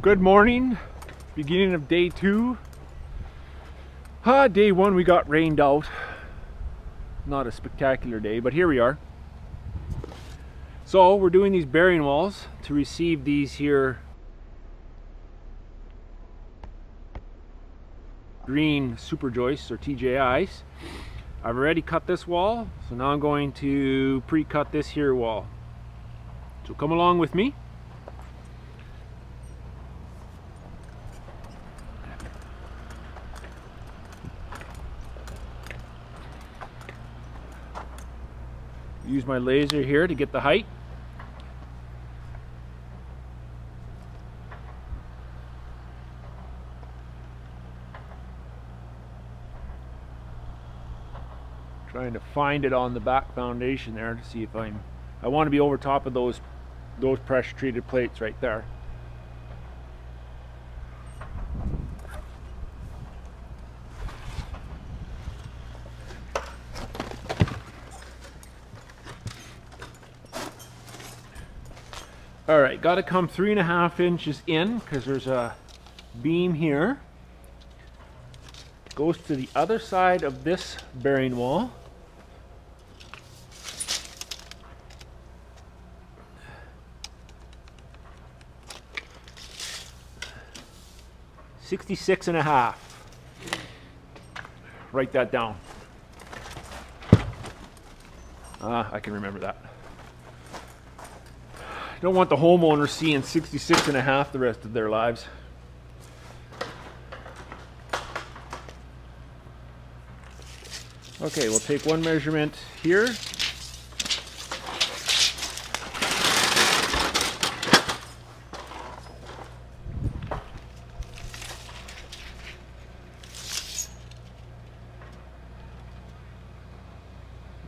Good morning, beginning of day 2. Day 1 we got rained out. Not a spectacular day, but here we are. So we're doing these bearing walls to receive these here green super joists or TJIs. I've already cut this wall, so now I'm going to pre-cut this here wall. So come along with me. Use my laser here to get the height. Trying to find it on the back foundation there to see if I want to be over top of those pressure treated plates right there. Alright, got to come 3.5 inches in because there's a beam here. Goes to the other side of this bearing wall. $66.5. Write that down. I can remember that. Don't want the homeowner seeing 66.5 the rest of their lives. Okay, we'll take one measurement here.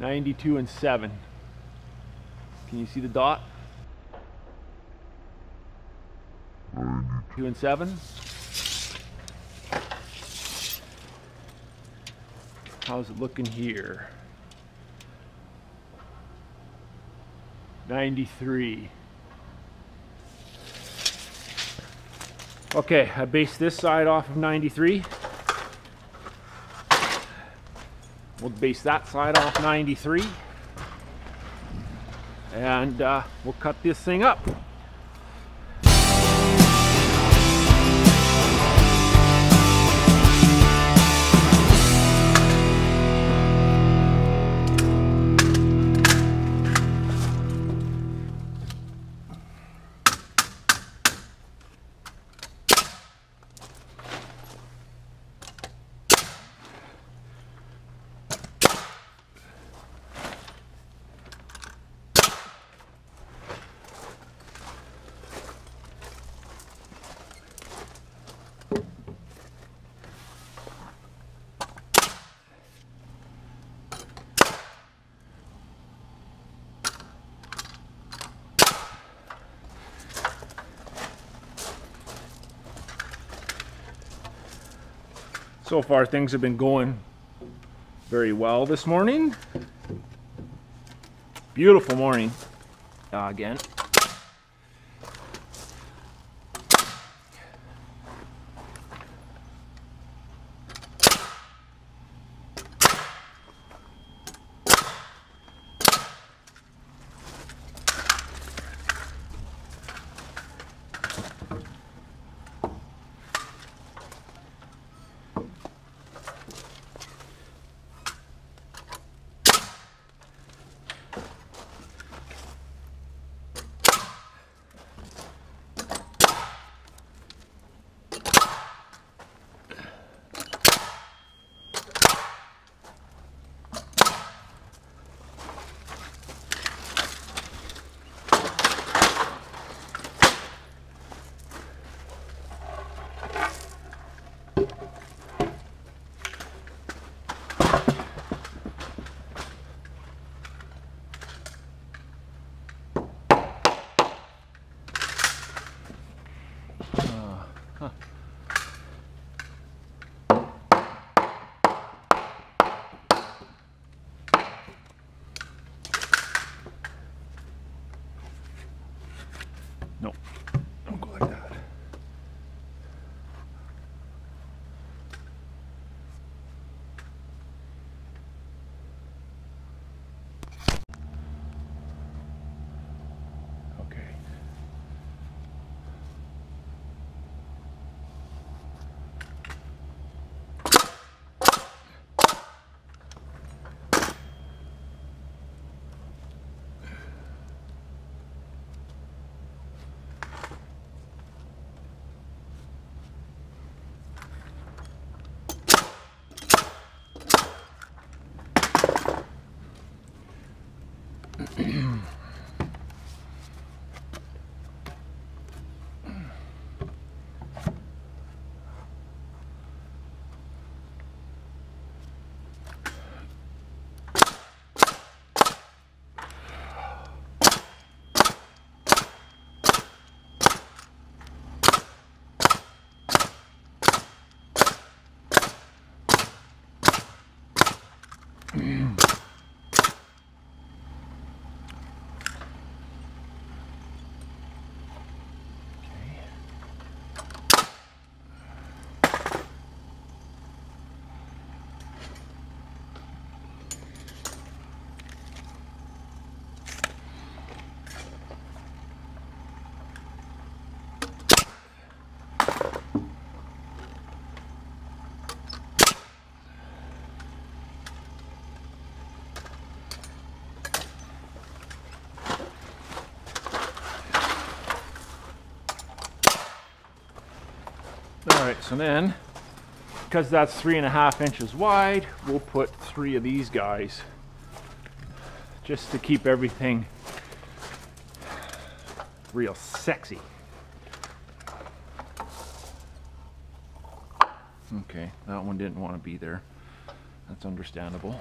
$92.7. Can you see the dot? 92.7. How's it looking here? 93. Okay, I based this side off of 93. We'll base that side off 93. And we'll cut this thing up. So far things have been going very well this morning. Beautiful morning again. All right, so then, because that's 3.5 inches wide, we'll put 3 of these guys just to keep everything real sexy. Okay, that one didn't want to be there. That's understandable.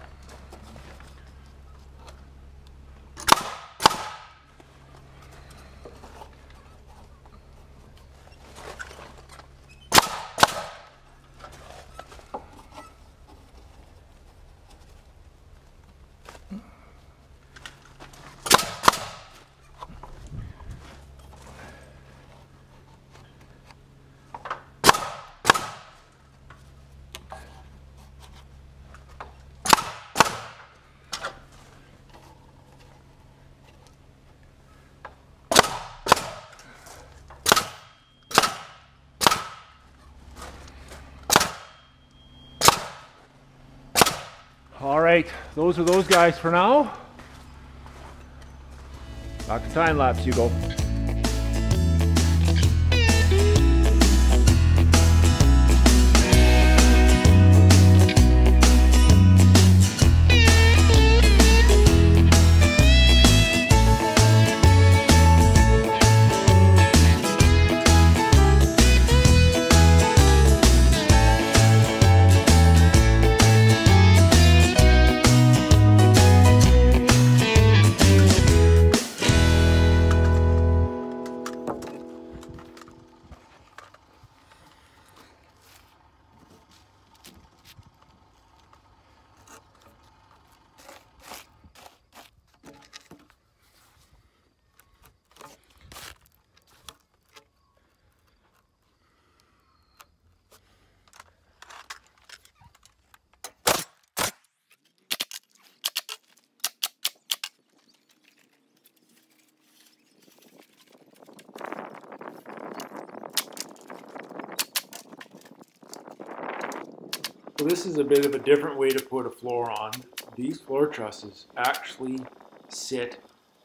All right, those are those guys for now. Back to time lapse you go. So this is a bit of a different way to put a floor on. These floor trusses actually sit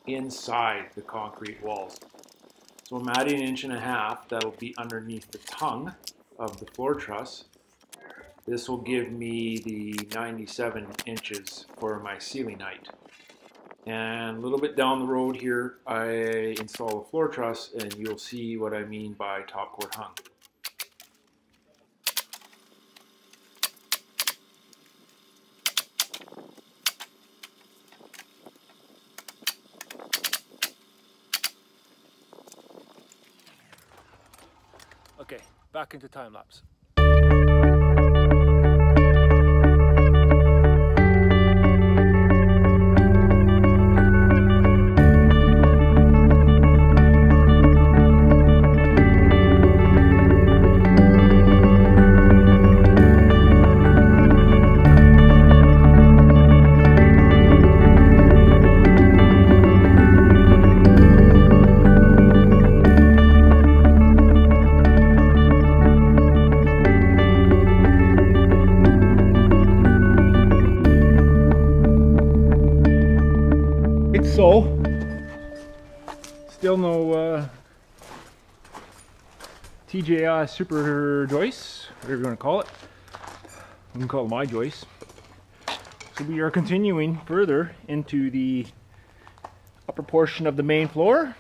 inside the concrete walls. So I'm adding 1.5 inches that'll be underneath the tongue of the floor truss. This will give me the 97 inches for my ceiling height. And a little bit down the road here, I install a floor truss and you'll see what I mean by top court hung. Okay, back into time lapse. So, still no TJI super joists, whatever you want to call it. We can call it my joist. So we are continuing further into the upper portion of the main floor.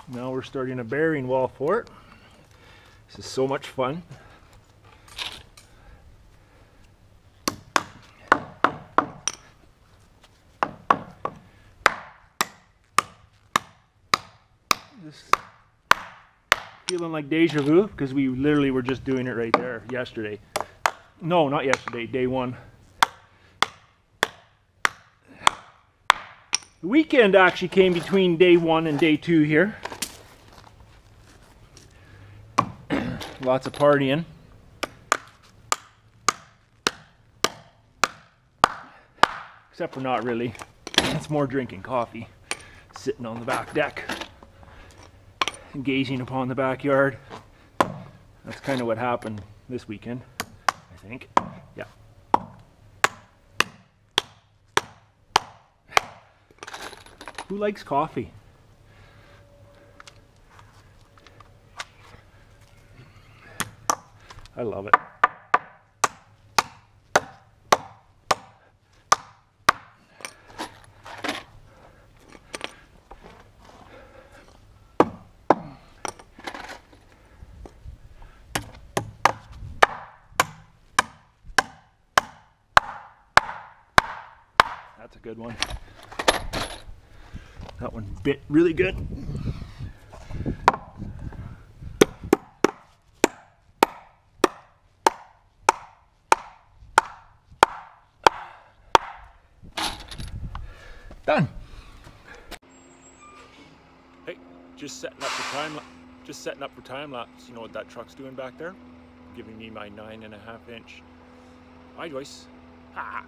Now we're starting a bearing wall for it. This is so much fun. Just feeling like deja vu because we literally were just doing it right there yesterday. No, not yesterday, day one. The weekend actually came between day 1 and day 2 here. Lots of partying. Except for not really. It's more drinking coffee, sitting on the back deck, gazing upon the backyard. That's kind of what happened this weekend, I think. Yeah. Who likes coffee? I love it. That's a good one. That one bit really good. Done. Hey, just setting up for time lapse. You know what that truck's doing back there? Giving me my 9.5 inch. Hi, Joyce. Ha!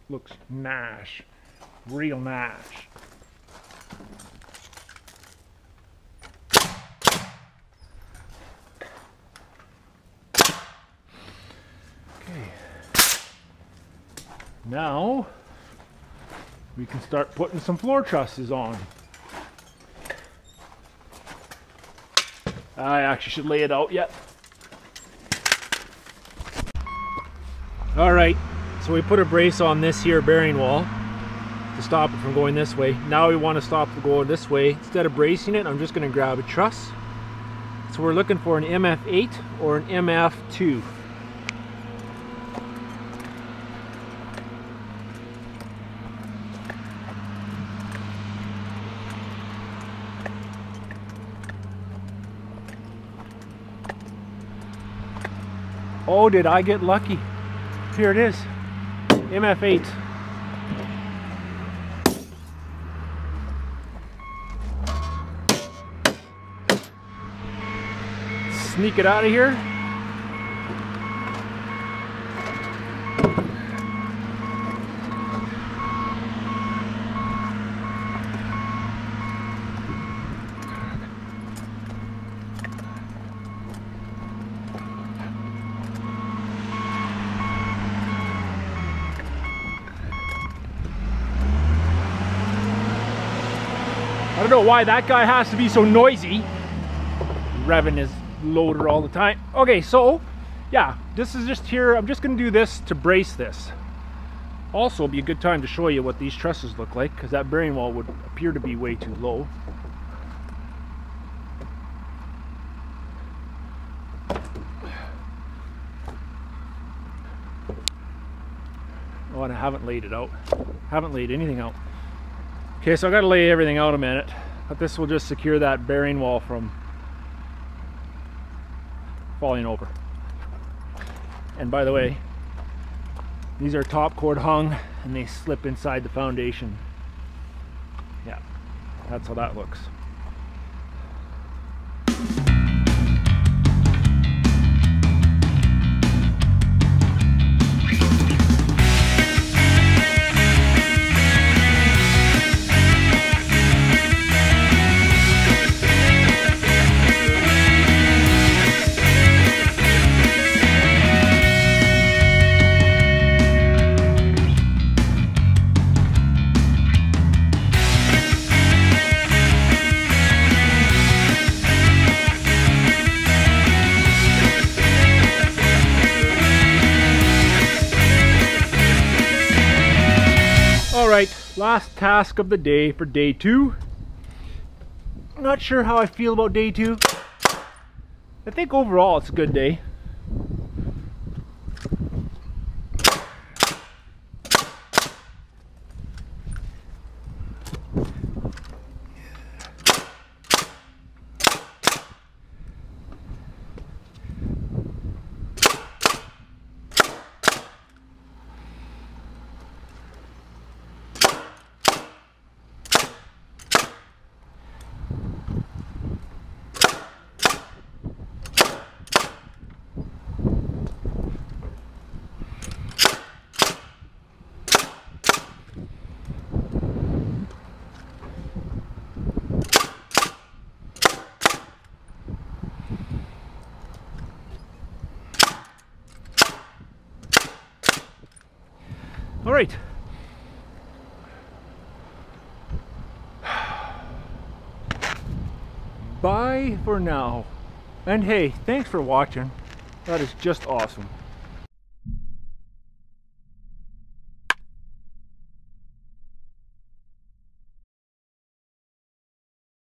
Looks nice, real nice. Okay, now we can start putting some floor trusses on. I actually should lay it out yet. All right. So we put a brace on this here bearing wall to stop it from going this way. Now we want to stop it going this way. Instead of bracing it, I'm just going to grab a truss. So we're looking for an MF8 or an MF2. Oh, did I get lucky? Here it is. MF8. Sneak it out of here. I don't know why that guy has to be so noisy, revving his loader all the time. Okay, so yeah, this is just here. I'm just going to do this to brace this. Also, it'll be a good time to show you what these trusses look like, because that bearing wall would appear to be way too low. Oh, and I haven't laid it out. Haven't laid anything out. Okay, so I got to lay everything out a minute, but this will just secure that bearing wall from falling over. And by the way, these are top cord hung and they slip inside the foundation. Yeah, that's how that looks. Alright, last task of the day for day 2. Not sure how I feel about day 2. I think overall it's a good day. right. Bye for now. And hey, thanks for watching. That is just awesome.